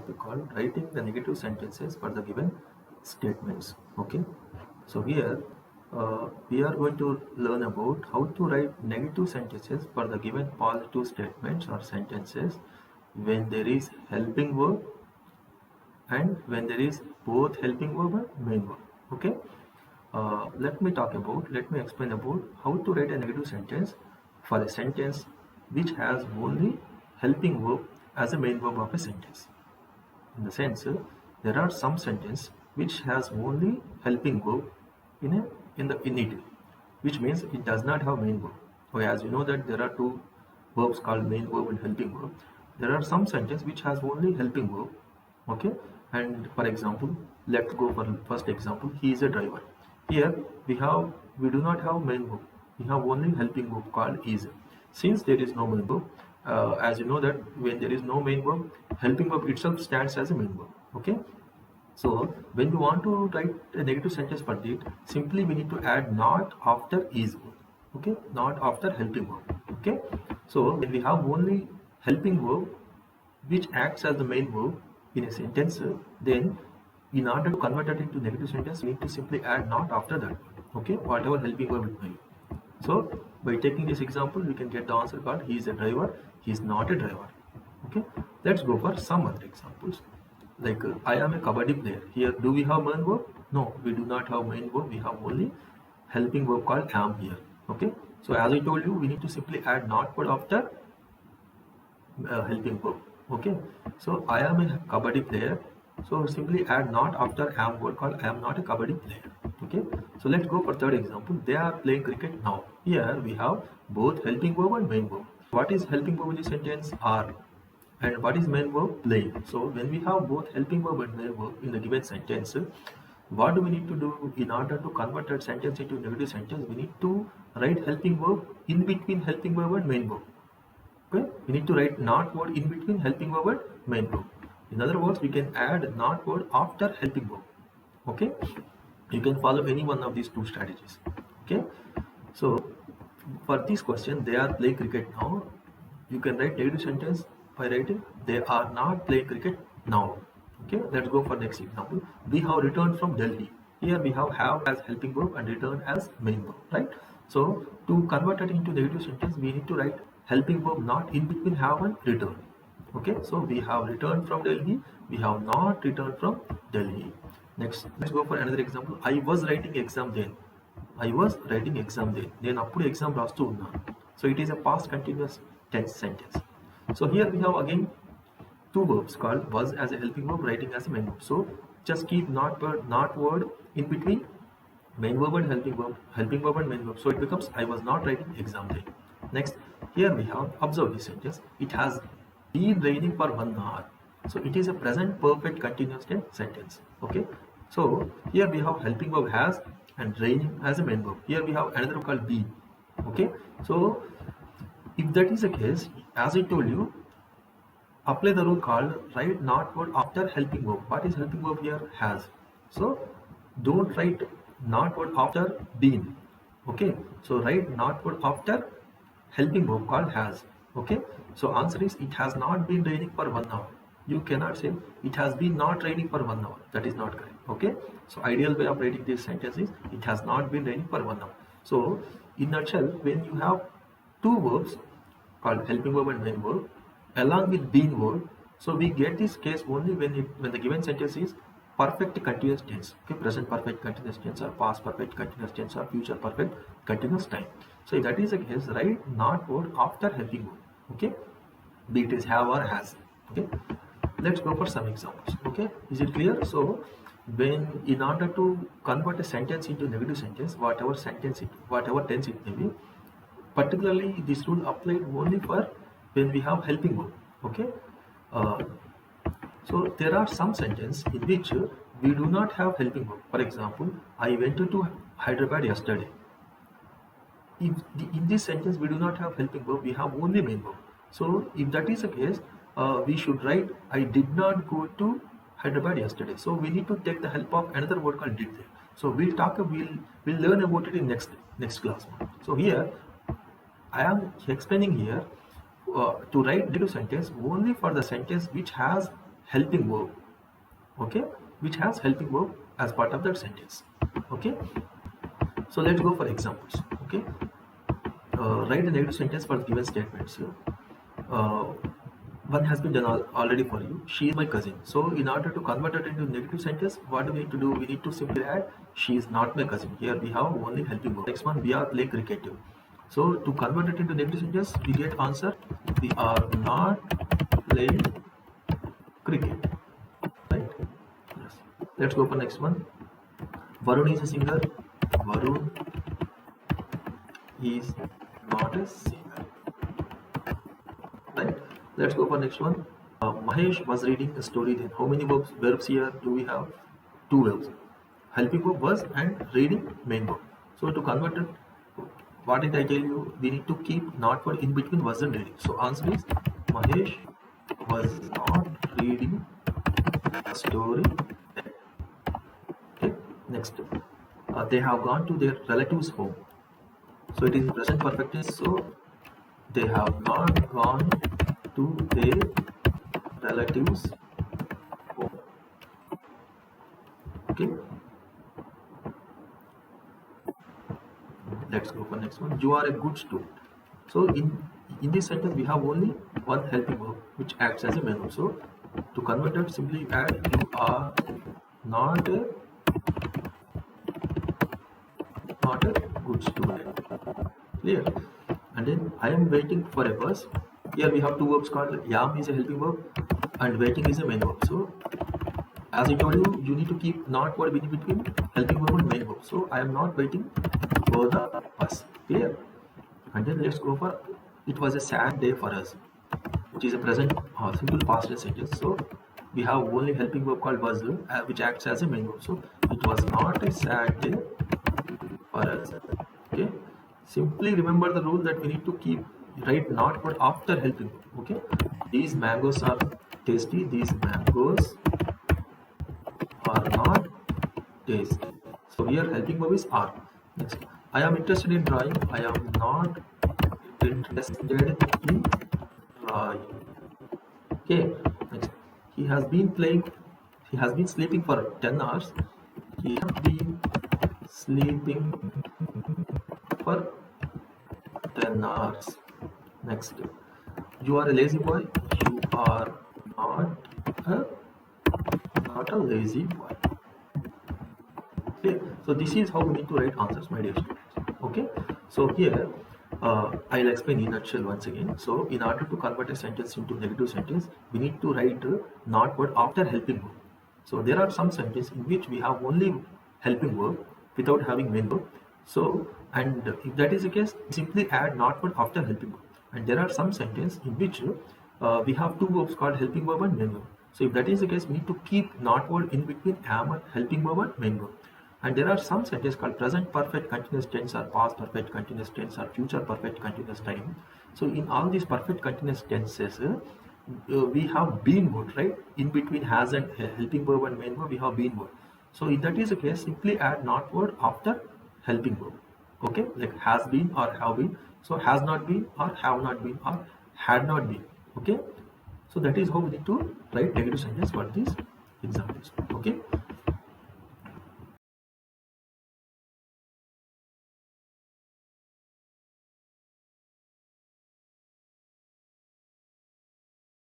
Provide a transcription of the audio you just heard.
topic called writing the negative sentences for the given statements. Okay, so here we are going to learn about how to write negative sentences for the given positive statements or sentences when there is helping verb and when there is both helping verb and main verb. Okay, let me explain about how to write a negative sentence for a sentence which has only helping verb as a main verb of a sentence. In the sense, there are some sentence which has only helping verb in it, which means it does not have main verb. Okay, as you know that there are two verbs called main verb and helping verb. There are some sentence which has only helping verb. Okay, and for example, let's go for first example. He is a driver. Here we do not have main verb. We have only helping verb called is. Since there is no main verb, as you know that when there is no main verb, helping verb itself stands as a main verb. Okay, so when you want to write a negative sentence for it, simply we need to add not after is verb. Okay, not after helping verb. Okay, so when we have only helping verb which acts as the main verb in a sentence, then in order to convert it into negative sentence, we need to simply add not after that. Okay, whatever helping verb it may be. So by taking this example, we can get the answer called he is a driver, he is not a driver. Okay, let's go for some other examples. Like I am a kabaddi player. Here, do we have main verb? No, we do not have main verb. We have only helping verb called am here. Okay, so as I told you, we need to simply add not word after helping verb. Okay, so I am a kabaddi player. So simply add not after am word called I am not a kabaddi player. Okay, so let's go for third example. They are playing cricket now. Here we have both helping verb and main verb. What is helping verb in this sentence? Are. And what is main verb? Playing. So when we have both helping verb and main verb in the given sentence, what do we need to do in order to convert that sentence into negative sentence? We need to write helping verb in between helping verb and main verb. Okay, we need to write not word in between helping verb and main verb. In other words, we can add not word after helping verb. Okay, you can follow any one of these two strategies. Okay, so for this question, they are playing cricket now. You can write negative sentence by writing they are not playing cricket now. Okay, let's go for next example. We have returned from Delhi. Here we have as helping verb and return as main verb, right? So to convert it into negative sentence, we need to write helping verb not in between have and return. Okay, so we have returned from Delhi, we have not returned from Delhi. Next, let's go for another example. I was writing exam then. I was writing exam then. Then appudu exam rastu unnanu. So it is a past continuous tense sentence. So here we have again two verbs called was as a helping verb, writing as a main verb. So just keep not word in between main verb and helping verb and main verb. So it becomes I was not writing exam then. Next, here we have observe this sentence. It has been raining for 1 hour. So it is a present perfect continuous tense sentence. Okay. So here we have helping verb has and raining as a main verb. Here we have another verb called be. Okay. So if that is the case, as I told you, apply the rule called write not word after helping verb. What is helping verb here? Has. So don't write not word after been. Okay. So write not word after helping verb called has. Okay. So answer is it has not been raining for 1 hour. You cannot say it has been not raining for 1 hour. That is not correct. Okay. So ideal way of writing this sentence is it has not been raining for 1 hour. So in nutshell, when you have two verbs called helping verb and main verb along with being verb, so we get this case only when the given sentence is perfect continuous tense. Okay, present perfect continuous tense or past perfect continuous tense or future perfect continuous time. So if that is the case, write not word after helping verb. Okay, be it is have or has. Okay, let's go for some examples. Okay, is it clear? So when in order to convert a sentence into negative sentence, whatever tense it may be, particularly this rule applied only for when we have helping verb. Okay, so there are some sentences in which we do not have helping verb. For example, I went to Hyderabad yesterday. In this sentence we do not have helping verb, we have only main verb. So if that is the case, we should write I did not go to Hyderabad yesterday. So we need to take the help of another word called did there. So we'll learn about it in next class. So here I am explaining here to write negative sentence only for the sentence which has helping verb, okay, which has helping verb as part of that sentence. Okay, so let's go for examples. Okay, write a negative sentence for given statements. uh, One has been done already for you. She is my cousin. So in order to convert it into negative sentence, what do we need to do? We need to simply add she is not my cousin. Here we have only helping verb. Next one, we are playing cricket. So to convert it into negative sentence, we get answer, we are not playing cricket. Right? Yes. Let's go for next one. Varun is a singer. Varun is not a singer. Right? Let's go for next one. Mahesh was reading a story then. How many verbs here do we have? Two verbs. Helping verb was and reading main verb. So to convert it, what did I tell you? We need to keep not word in between was and reading. So answer is Mahesh was not reading a story. Okay. Next, they have gone to their relatives' home. So it is present perfect tense. So they have not gone to their relatives' home. Okay. Let's go for next one. You are a good student. So in this sentence we have only one helping verb which acts as a main verb. So to convert it, simply add you are not a good student. Clear? And then I am waiting for a bus. Here we have two verbs called am is a helping verb and waiting is a main verb. So as I told you, you need to keep not word in between helping verb and main verb. So I am not waiting for the bus. Clear? And then let's go for it was a sad day for us, which is a present simple past tense sentence. So we have only helping verb called was, which acts as a main verb. So it was not a sad day for us. Okay. Simply remember the rule that we need to keep write not word after helping verb. Okay. These mangoes are tasty. These mangoes are not tasty. So here helping verb is are. Next, I am interested in drawing. I am not interested in drawing. Okay. Next, he has been sleeping for 10 hours. He has been sleeping for 10 hours. Next, you are a lazy boy. You are not a lazy boy. Okay, so this is how we need to write answers, my dear students. Okay, so here I'll explain in a nutshell once again. So in order to convert a sentence into negative sentence, we need to write not word after helping verb. So there are some sentences in which we have only helping verb without having main verb. So and if that is the case, simply add not word after helping verb. And there are some sentences in which we have two verbs called helping verb and main verb. So if that is the case, we need to keep not word in between am and helping verb and main verb. And there are some sentences called present perfect continuous tense or past perfect continuous tense or future perfect continuous time. So in all these perfect continuous tenses, we have been word, right? In between has and helping verb and main verb, we have been word. So if that is the case, simply add not word after helping verb. Okay, like has been or have been. So has not been or have not been or had not been. Okay, so that is how we need to write negative sentence for these examples. Okay.